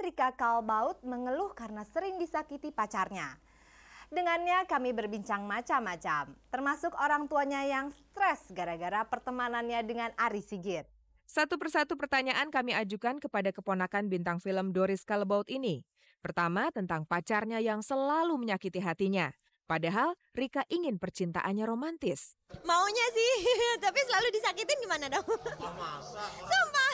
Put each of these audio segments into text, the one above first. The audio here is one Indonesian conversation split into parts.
Rika Kalbaut mengeluh karena sering disakiti pacarnya. Dengannya kami berbincang macam-macam, termasuk orang tuanya yang stres gara-gara pertemanannya dengan Ari Sigit. Satu persatu pertanyaan kami ajukan kepada keponakan bintang film Doris Kalbaut ini. Pertama, tentang pacarnya yang selalu menyakiti hatinya. Padahal Rika ingin percintaannya romantis. Maunya sih, tapi selalu disakitin gimana dong? Sumpah.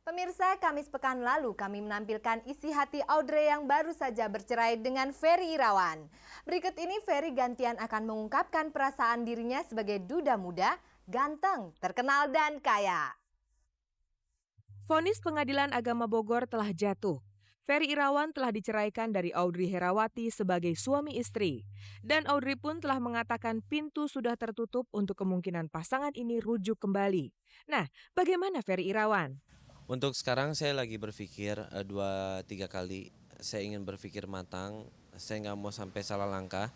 Pemirsa, Kamis pekan lalu kami menampilkan isi hati Audrey yang baru saja bercerai dengan Ferry Irawan. Berikut ini Ferry gantian akan mengungkapkan perasaan dirinya sebagai duda muda, ganteng, terkenal dan kaya. Vonis Pengadilan Agama Bogor telah jatuh. Ferry Irawan telah diceraikan dari Audrey Herawati sebagai suami istri. Dan Audrey pun telah mengatakan pintu sudah tertutup untuk kemungkinan pasangan ini rujuk kembali. Nah, bagaimana Ferry Irawan? Untuk sekarang saya lagi berpikir 2-3 kali. Saya ingin berpikir matang, saya nggak mau sampai salah langkah.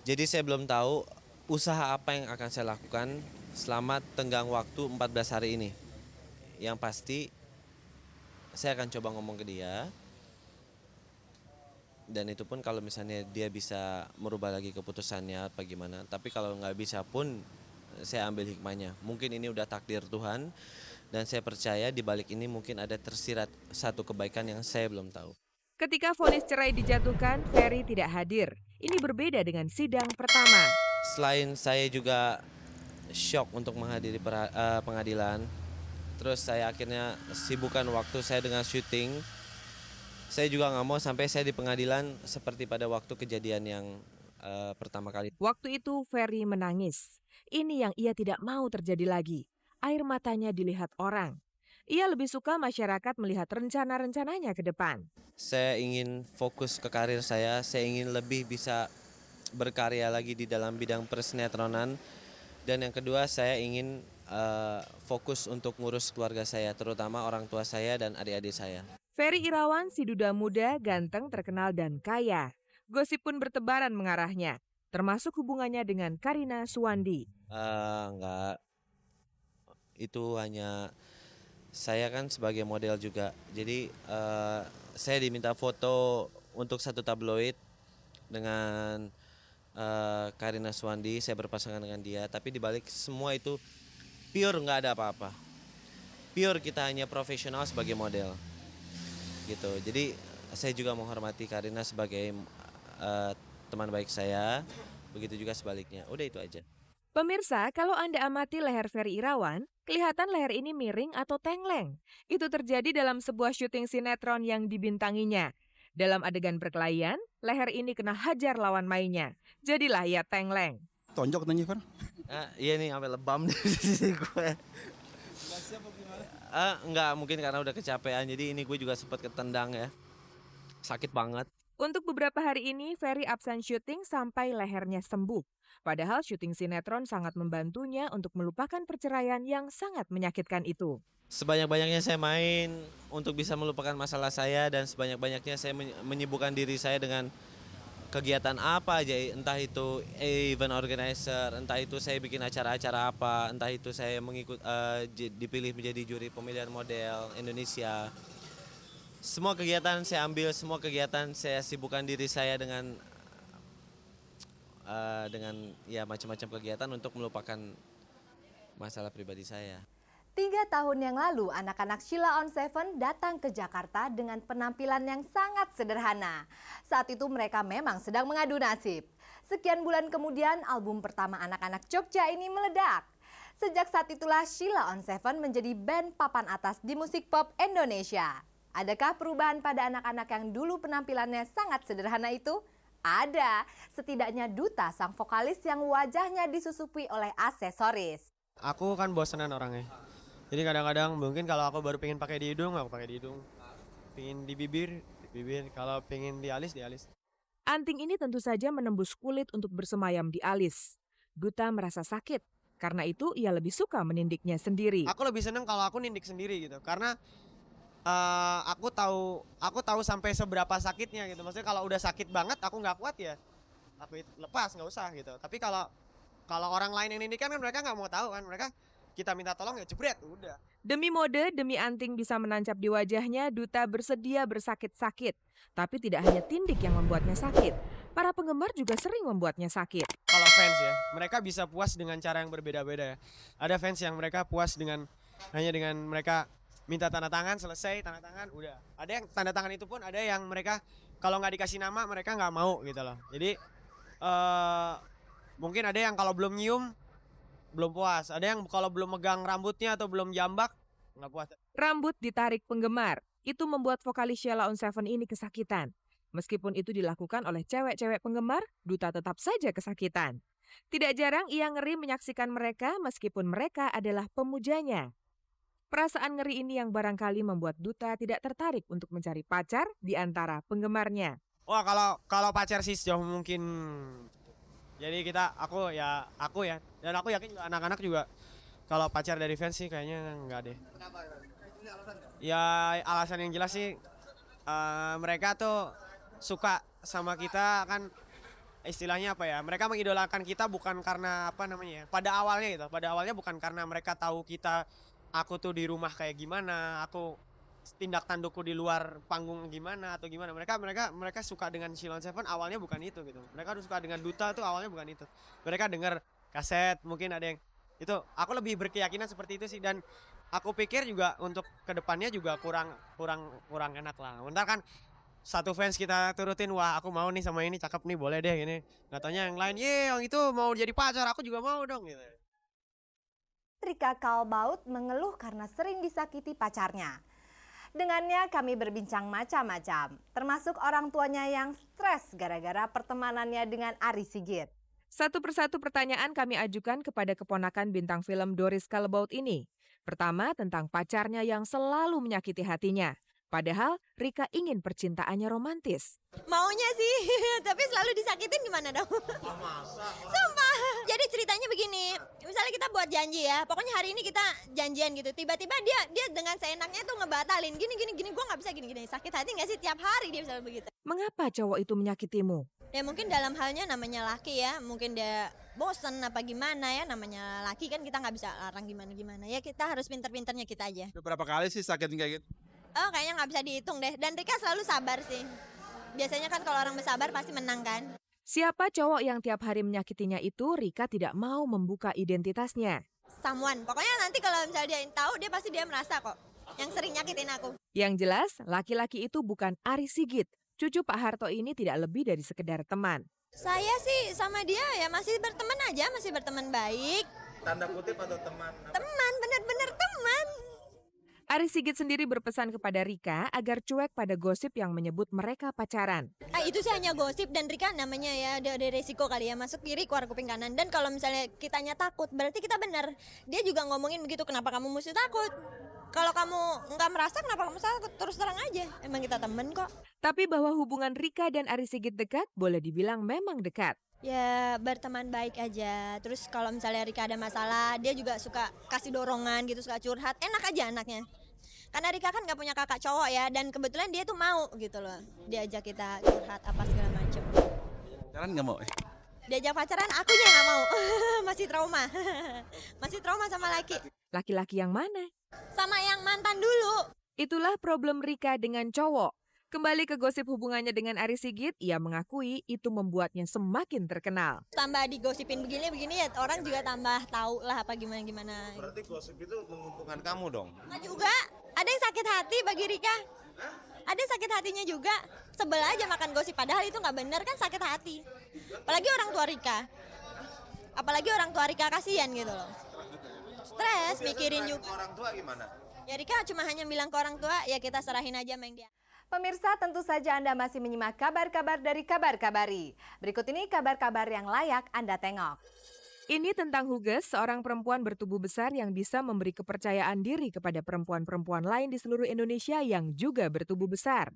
Jadi saya belum tahu usaha apa yang akan saya lakukan selama tenggang waktu 14 hari ini. Yang pasti saya akan coba ngomong ke dia. Dan itu pun kalau misalnya dia bisa merubah lagi keputusannya apa gimana. Tapi kalau nggak bisa pun saya ambil hikmahnya. Mungkin ini udah takdir Tuhan. Dan saya percaya di balik ini mungkin ada tersirat satu kebaikan yang saya belum tahu. Ketika vonis cerai dijatuhkan, Ferry tidak hadir. Ini berbeda dengan sidang pertama. Selain saya juga shock untuk menghadiri pengadilan, terus saya akhirnya sibukkan waktu saya dengan syuting. Saya juga nggak mau sampai saya di pengadilan seperti pada waktu kejadian yang pertama kali. Waktu itu Ferry menangis. Ini yang ia tidak mau terjadi lagi. Air matanya dilihat orang. Ia lebih suka masyarakat melihat rencana-rencananya ke depan. Saya ingin fokus ke karir saya ingin lebih bisa berkarya lagi di dalam bidang persinetronan. Dan yang kedua saya ingin fokus untuk ngurus keluarga saya, terutama orang tua saya dan adik-adik saya. Ferry Irawan si duda muda, ganteng, terkenal dan kaya. Gosip pun bertebaran mengarahnya, termasuk hubungannya dengan Karina Suwandi. Enggak, itu hanya saya kan sebagai model juga. Jadi saya diminta foto untuk satu tabloid dengan Karina Suwandi, saya berpasangan dengan dia. Tapi dibalik semua itu pure nggak ada apa-apa. Pure kita hanya profesional sebagai model, gitu. Jadi saya juga menghormati Karina sebagai teman baik saya. Begitu juga sebaliknya. Udah itu aja. Pemirsa, kalau Anda amati leher Ferry Irawan, kelihatan leher ini miring atau tengleng. Itu terjadi dalam sebuah syuting sinetron yang dibintanginya. Dalam adegan perkelahian, leher ini kena hajar lawan mainnya. Jadilah ia tengleng. Tonjok tanya Far? Iya nih sampai lebam di sisi gue. Enggak, mungkin karena udah kecapean. Jadi ini gue juga sempat ketendang ya. Sakit banget. Untuk beberapa hari ini, Ferry absen syuting sampai lehernya sembuh. Padahal syuting sinetron sangat membantunya untuk melupakan perceraian yang sangat menyakitkan itu. Sebanyak-banyaknya saya main untuk bisa melupakan masalah saya, dan sebanyak-banyaknya saya menyibukkan diri saya dengan kegiatan apa aja, entah itu event organizer, entah itu saya bikin acara-acara apa, entah itu saya dipilih menjadi juri pemilihan model Indonesia. Semua kegiatan saya ambil, semua kegiatan saya sibukkan diri saya dengan ya macam-macam kegiatan untuk melupakan masalah pribadi saya. 3 tahun yang lalu, anak-anak Sheila on 7 datang ke Jakarta dengan penampilan yang sangat sederhana. Saat itu mereka memang sedang mengadu nasib. Sekian bulan kemudian, album pertama anak-anak Jogja ini meledak. Sejak saat itulah Sheila on 7 menjadi band papan atas di musik pop Indonesia. Adakah perubahan pada anak-anak yang dulu penampilannya sangat sederhana itu? Ada, setidaknya Duta sang vokalis yang wajahnya disusupi oleh aksesoris. Aku kan bosenan orangnya. Jadi kadang-kadang mungkin kalau aku baru pengen pakai di hidung, aku pakai di hidung. Pengen di bibir. Kalau pengen di alis, di alis. Anting ini tentu saja menembus kulit untuk bersemayam di alis. Duta merasa sakit, karena itu ia lebih suka menindiknya sendiri. Aku lebih seneng kalau aku nindik sendiri gitu, karena aku tahu sampai seberapa sakitnya gitu. Maksudnya kalau udah sakit banget, aku nggak kuat ya, aku lepas nggak usah gitu. Tapi kalau Kalau orang lain yang nindikan kan mereka nggak mau tahu kan, mereka kita minta tolong ya jebret, udah. Demi mode, demi anting bisa menancap di wajahnya, Duta bersedia bersakit-sakit. Tapi tidak hanya tindik yang membuatnya sakit, para penggemar juga sering membuatnya sakit. Kalau fans ya, mereka bisa puas dengan cara yang berbeda-beda ya. Ada fans yang mereka puas hanya dengan mereka minta tanda tangan, selesai tanda tangan, udah. Ada yang tanda tangan itu pun ada yang mereka kalau nggak dikasih nama mereka nggak mau gitu loh. Jadi mungkin ada yang kalau belum nyium belum puas, ada yang kalau belum megang rambutnya atau belum jambak nggak puas. Rambut ditarik penggemar, itu membuat vokalis Sheila on 7 ini kesakitan. Meskipun itu dilakukan oleh cewek-cewek penggemar, Duta tetap saja kesakitan. Tidak jarang ia ngeri menyaksikan mereka meskipun mereka adalah pemujanya. Perasaan ngeri ini yang barangkali membuat Duta tidak tertarik untuk mencari pacar di antara penggemarnya. Wah kalau pacar sih sejauh mungkin. Jadi aku ya, dan aku yakin juga anak-anak juga kalau pacar dari fans sih kayaknya enggak deh. Kenapa? Ini alasannya? Ya alasan yang jelas sih mereka tuh suka sama kita kan, istilahnya apa ya? Mereka mengidolakan kita bukan karena apa namanya ya? Pada awalnya bukan karena mereka tahu aku tuh di rumah kayak gimana, aku tindak tandukku di luar panggung gimana atau gimana. Mereka suka dengan Sheila on 7 awalnya bukan itu gitu. Mereka suka dengan Duta tuh awalnya bukan itu. Mereka dengar kaset, mungkin ada yang itu. Aku lebih berkeyakinan seperti itu sih, dan aku pikir juga untuk kedepannya juga kurang enak lah. Bentar kan satu fans kita turutin, wah aku mau nih sama ini, cakep nih, boleh deh gini. Nggak taunya yang lain, yang itu mau jadi pacar, aku juga mau dong gitu. Rika Kalbaut mengeluh karena sering disakiti pacarnya. Dengannya kami berbincang macam-macam, termasuk orang tuanya yang stres gara-gara pertemanannya dengan Ari Sigit. Satu persatu pertanyaan kami ajukan kepada keponakan bintang film Doris Kalbaut ini. Pertama, tentang pacarnya yang selalu menyakiti hatinya. Padahal Rika ingin percintaannya romantis. Maunya sih, tapi selalu disakitin gimana dong? Sumpah. Jadi ceritanya begini, misalnya kita buat janji ya, pokoknya hari ini kita janjian gitu. Tiba-tiba dia dengan seenaknya tuh ngebatalin, gini, gue nggak bisa gini. Sakit hati nggak sih tiap hari dia bisa begitu? Mengapa cowok itu menyakitimu? Ya mungkin dalam halnya namanya laki ya, mungkin dia bosen apa gimana ya, namanya laki kan kita nggak bisa larang gimana-gimana. Ya kita harus pinter-pinternya kita aja. Udah berapa kali sih sakit kayak gitu? Oh kayaknya nggak bisa dihitung deh, dan Rika selalu sabar sih. Biasanya kan kalau orang bersabar pasti menang kan. Siapa cowok yang tiap hari menyakitinya itu, Rika tidak mau membuka identitasnya. Someone, pokoknya nanti kalau misalnya dia tahu, dia merasa kok yang sering nyakitin aku. Yang jelas, laki-laki itu bukan Ari Sigit. Cucu Pak Harto ini tidak lebih dari sekedar teman. Saya sih sama dia ya masih berteman aja, masih berteman baik. Tanda kutip atau teman? Teman, bener-bener teman. Ari Sigit sendiri berpesan kepada Rika agar cuek pada gosip yang menyebut mereka pacaran. Itu sih hanya gosip, dan Rika namanya ya ada resiko kali ya, masuk kiri keluar kuping kanan. Dan kalau misalnya kitanya takut berarti kita benar. Dia juga ngomongin begitu, kenapa kamu mesti takut? Kalau kamu nggak merasa kenapa kamu takut? Terus terang aja, emang kita temen kok. Tapi bahwa hubungan Rika dan Ari Sigit dekat boleh dibilang memang dekat. Ya berteman baik aja. Terus kalau misalnya Rika ada masalah, dia juga suka kasih dorongan gitu, suka curhat. Enak aja anaknya. Karena Rika kan gak punya kakak cowok ya, dan kebetulan dia tuh mau gitu loh. Diajak kita curhat apa segala macam. Pacaran nggak mau? Diajak pacaran, akunya gak mau. Masih trauma. Masih trauma sama laki. Laki-laki yang mana? Sama yang mantan dulu. Itulah problem Rika dengan cowok. Kembali ke gosip hubungannya dengan Ari Sigit, ia mengakui itu membuatnya semakin terkenal. Tambah digosipin begini ya, orang juga tambah tahu lah apa gimana. Berarti gosip itu menguntungkan kamu dong? Nah juga, ada yang sakit hati bagi Rika. Ada yang sakit hatinya juga. Sebel aja makan gosip, padahal itu nggak benar kan, sakit hati. Apalagi orang tua Rika kasihan gitu loh. Stres, mikirin juga. Orang tua gimana? Ya Rika cuma hanya bilang ke orang tua, ya kita serahin aja sama yang dia. Pemirsa, tentu saja Anda masih menyimak kabar-kabar dari Kabar Kabari. Berikut ini kabar-kabar yang layak Anda tengok. Ini tentang Huges, seorang perempuan bertubuh besar yang bisa memberi kepercayaan diri kepada perempuan-perempuan lain di seluruh Indonesia yang juga bertubuh besar.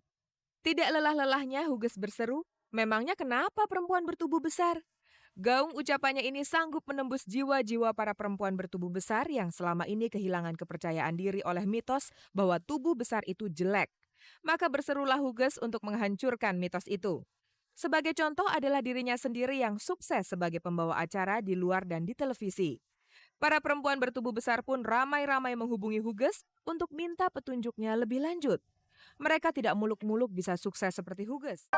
Tidak lelah-lelahnya Huges berseru, memangnya kenapa perempuan bertubuh besar? Gaung ucapannya ini sanggup menembus jiwa-jiwa para perempuan bertubuh besar yang selama ini kehilangan kepercayaan diri oleh mitos bahwa tubuh besar itu jelek. Maka berserulah Huges untuk menghancurkan mitos itu. Sebagai contoh adalah dirinya sendiri yang sukses sebagai pembawa acara di luar dan di televisi. Para perempuan bertubuh besar pun ramai-ramai menghubungi Huges untuk minta petunjuknya lebih lanjut. Mereka tidak muluk-muluk bisa sukses seperti Huges.